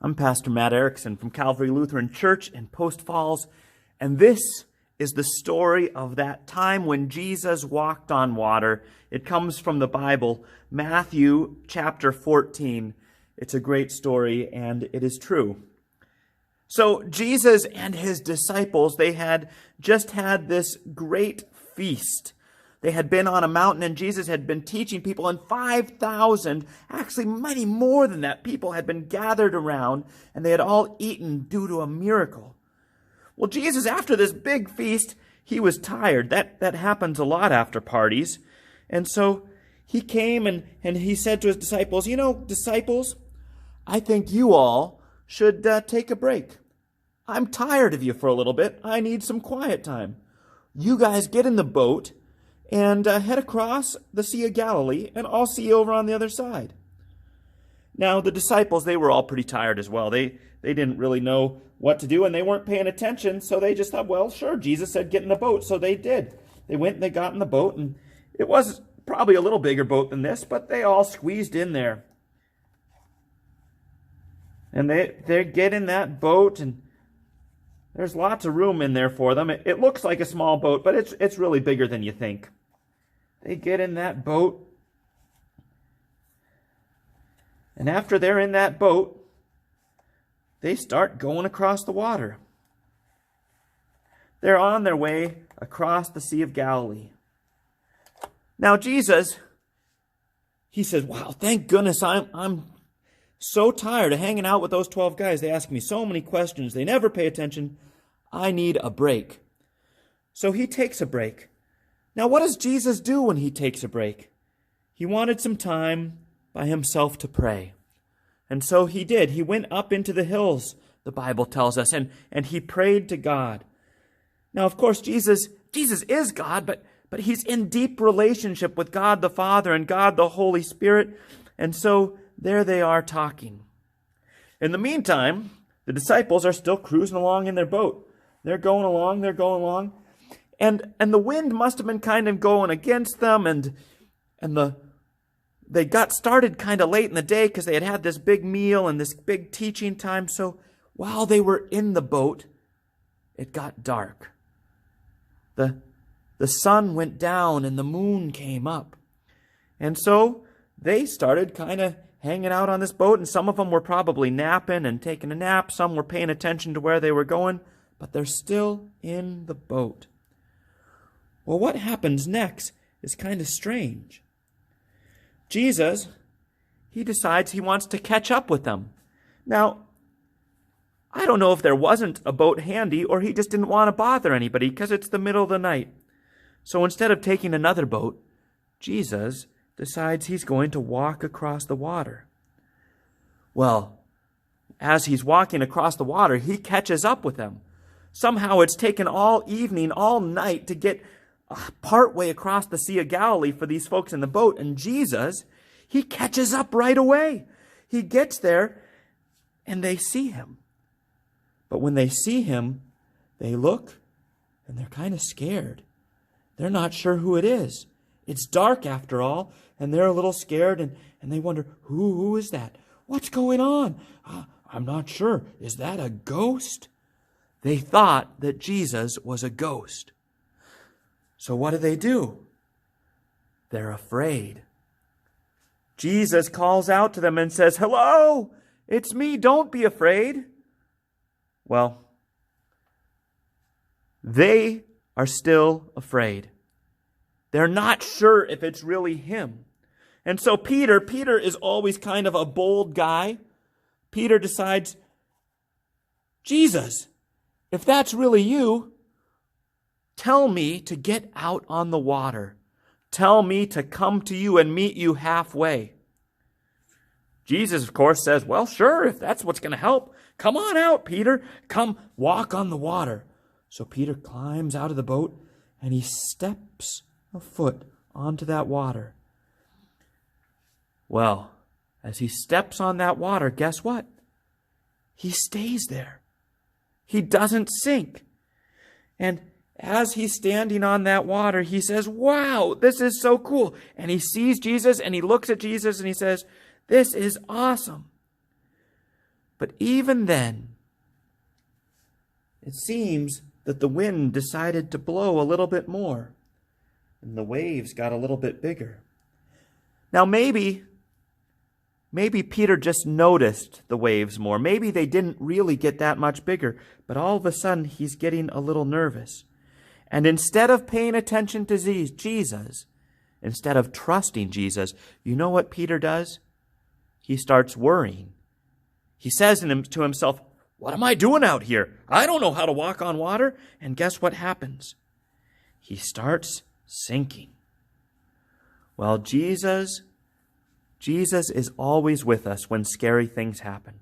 I'm Pastor Matt Erickson from Calvary Lutheran Church in Post Falls, and this is the story of that time when Jesus walked on water. It comes from the Bible, Matthew chapter 14. It's a great story, and it is true. So Jesus and his disciples, they had just had this great feast. They had been on a mountain, and Jesus had been teaching people, and 5,000, actually many more than that, people had been gathered around, and they had all eaten due to a miracle. Well, Jesus, after this big feast, he was tired. That happens a lot after parties. And so he came and he said to his disciples, disciples, I think you all should take a break. I'm tired of you for a little bit. I need some quiet time. You guys get in the boat and head across the Sea of Galilee, and I'll see you over on the other side. Now, the disciples, they were all pretty tired as well. They didn't really know what to do, and they weren't paying attention, so they just thought, well, sure, Jesus said get in the boat, so they did. They went and they got in the boat, and it was probably a little bigger boat than this, but they all squeezed in there. And they get in that boat, and there's lots of room in there for them. It looks like a small boat, but it's really bigger than you think. They get in that boat, and after they're in that boat, they start going across the water. They're on their way across the Sea of Galilee. Now Jesus, he says, wow, thank goodness I'm so tired of hanging out with those 12 guys. They ask me so many questions. They never pay attention. I need a break. So he takes a break. Now, what does Jesus do when he takes a break? He wanted some time by himself to pray. And so he did. He went up into the hills, the Bible tells us, and he prayed to God. Now, of course, Jesus is God, but he's in deep relationship with God the Father and God the Holy Spirit. And so there they are talking. In the meantime, the disciples are still cruising along in their boat. They're going along. And the wind must have been kind of going against them, and they got started kind of late in the day because they had had this big meal and this big teaching time. So while they were in the boat, it got dark. The sun went down and the moon came up. And so they started kind of hanging out on this boat, and some of them were probably napping and taking a nap. Some were paying attention to where they were going, but they're still in the boat. Well, what happens next is kind of strange. Jesus, he decides he wants to catch up with them. Now, I don't know if there wasn't a boat handy or he just didn't want to bother anybody because it's the middle of the night. So instead of taking another boat, Jesus decides he's going to walk across the water. Well, as he's walking across the water, he catches up with them. Somehow it's taken all evening, all night to get partway across the Sea of Galilee for these folks in the boat. And Jesus, he catches up right away. He gets there and they see him. But when they see him, they look and they're kind of scared. They're not sure who it is. It's dark after all, and they're a little scared, and they wonder, who is that? What's going on? I'm not sure. Is that a ghost? They thought that Jesus was a ghost. So what do? They're afraid. Jesus calls out to them and says, hello, it's me, don't be afraid. Well, they are still afraid. They're not sure if it's really him. And so Peter is always kind of a bold guy. Peter decides, Jesus, if that's really you, tell me to get out on the water. Tell me to come to you and meet you halfway. Jesus, of course, says, well, sure, if that's what's going to help. Come on out, Peter. Come walk on the water. So Peter climbs out of the boat and he steps a foot onto that water. Well, as he steps on that water, guess what? He stays there. He doesn't sink. And as he's standing on that water, he says, wow, this is so cool. And he sees Jesus and he looks at Jesus and he says, this is awesome. But even then, it seems that the wind decided to blow a little bit more, and the waves got a little bit bigger. Now maybe Peter just noticed the waves more. Maybe they didn't really get that much bigger, but all of a sudden he's getting a little nervous. And instead of paying attention to Jesus, instead of trusting Jesus, you know what Peter does? He starts worrying. He says to himself, "What am I doing out here? I don't know how to walk on water." And guess what happens? He starts sinking. Well, Jesus is always with us when scary things happen.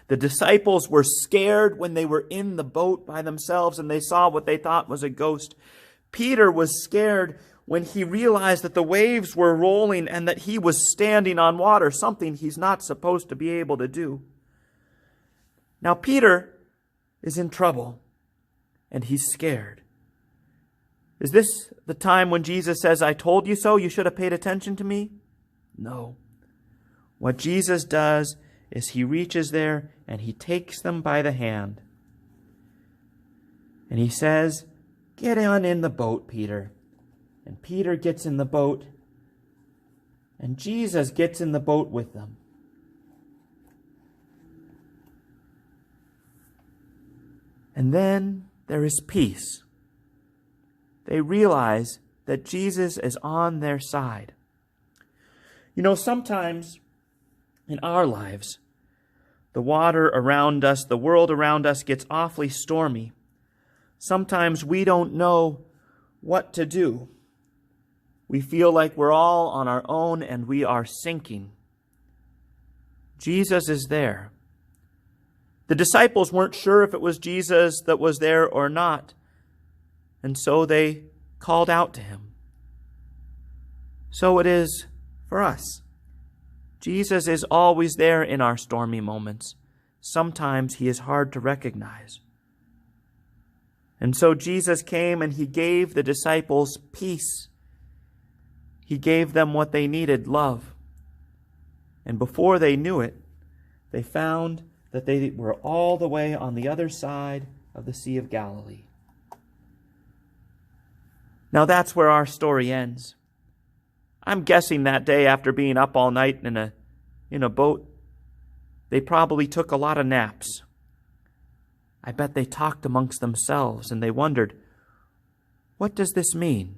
The disciples were scared when they were in the boat by themselves and they saw what they thought was a ghost. Peter was scared when he realized that the waves were rolling and that he was standing on water, something he's not supposed to be able to do. Now Peter is in trouble and he's scared. Is this the time when Jesus says, "I told you so, you should have paid attention to me"? No. What Jesus does is he reaches there and he takes them by the hand. And he says, "Get on in the boat, Peter." And Peter gets in the boat. And Jesus gets in the boat with them. And then there is peace. They realize that Jesus is on their side. You know, sometimes in our lives, the water around us, the world around us gets awfully stormy. Sometimes we don't know what to do. We feel like we're all on our own and we are sinking. Jesus is there. The disciples weren't sure if it was Jesus that was there or not, and so they called out to him. So it is for us. Jesus is always there in our stormy moments. Sometimes he is hard to recognize. And so Jesus came and he gave the disciples peace. He gave them what they needed, love. And before they knew it, they found that they were all the way on the other side of the Sea of Galilee. Now that's where our story ends. I'm guessing that day, after being up all night in a boat, they probably took a lot of naps. I bet they talked amongst themselves and they wondered, what does this mean?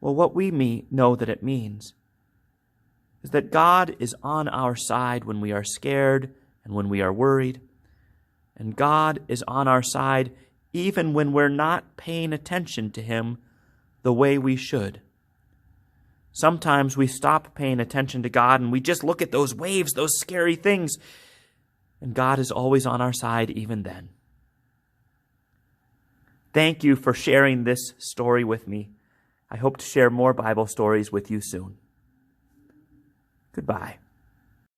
Well, what we know that it means is that God is on our side when we are scared and when we are worried. And God is on our side even when we're not paying attention to him the way we should. Sometimes we stop paying attention to God and we just look at those waves, those scary things. And God is always on our side even then. Thank you for sharing this story with me. I hope to share more Bible stories with you soon. Goodbye.